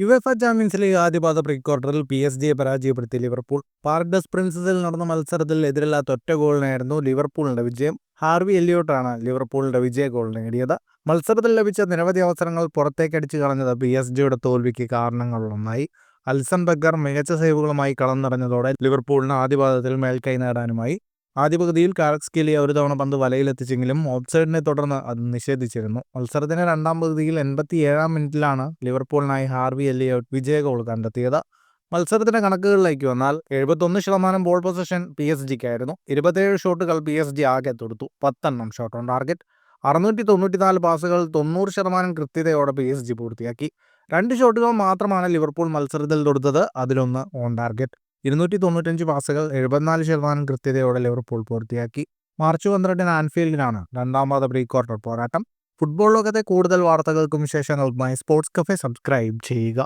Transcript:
UEFA champions league ആദ്യപാദ pre ക്വാർട്ടറിൽ PSG-യെ പരാജയപ്പെടുത്തി Liverpool. Park does പ്രിൻസസിൽ നടന്ന മത്സരത്തിൽ എതിരില്ലാത്ത ഒറ്റ ഗോളിനായിരുന്നു ലിവർപൂളിന്റെ വിജയം. ഹാർവി എല്ലിയോട്ടാണ് ലിവർപൂളിന്റെ വിജയ ഗോൾ നേടിയത്. മത്സരത്തിൽ ലഭിച്ച നിരവധി അവസരങ്ങൾ പുറത്തേക്കടിച്ചു കളഞ്ഞത് PSG-യുടെ തോൽവിക്ക് കാരണങ്ങളിലൊന്നായി. അൽസൺ ബെക്കർ മികച്ച സേവുകളുമായി കളം നിറഞ്ഞതോടെ ലിവർപൂളിന് ആദ്യപാദത്തിൽ മേൽക്കൈ നേടാനുമായി. ആദ്യ പകുതിയിൽ കാരക്സ്കേലിയ ഒരു തവണ പന്ത് വലയിലെത്തിച്ചെങ്കിലും ഓഫ്സൈഡിനെ തുടർന്ന് അത് നിഷേധിച്ചിരുന്നു. മത്സരത്തിന്റെ രണ്ടാം പകുതിയിൽ 87-ാം മിനിറ്റിലാണ് ലിവർപൂളിനായി ഹാർവി എല്ലിയോട്ട് വിജയ ഗോൾ കണ്ടെത്തിയത്. മത്സരത്തിന്റെ കണക്കുകളിലേക്ക് വന്നാൽ 71% ബോൾ പൊസഷൻ PSG-ക്കായിരുന്നു. 27 ഷോട്ടുകൾ PSG ആകെ തൊടുത്തു. 10 ഷോട്ട് ഓൺ ടാർഗറ്റ്. 694 പാസുകൾ 90% കൃത്യതയോടെ PSG പൂർത്തിയാക്കി. 2 ഷോട്ടുകൾ മാത്രമാണ് ലിവർപൂൾ മത്സരത്തിൽ തൊടുത്തത്. അതിലൊന്ന് ഓൺ ടാർഗറ്റ്. 295 പാസുകൾ 74% കൃത്യതയോടെ ലിവർപൂൾ പൂർത്തിയാക്കി. മാർച്ച് 12 ആൻഫീൽഡിലാണ് രണ്ടാം പാദ പ്രീ ക്വാർട്ടർ പോരാട്ടം. ഫുട്ബോൾ ലോകത്തെ കൂടുതൽ വാർത്തകൾക്കും വിശേഷങ്ങൾക്കുമായി സ്പോർട്സ് കഫേ സബ്സ്ക്രൈബ് ചെയ്യുക.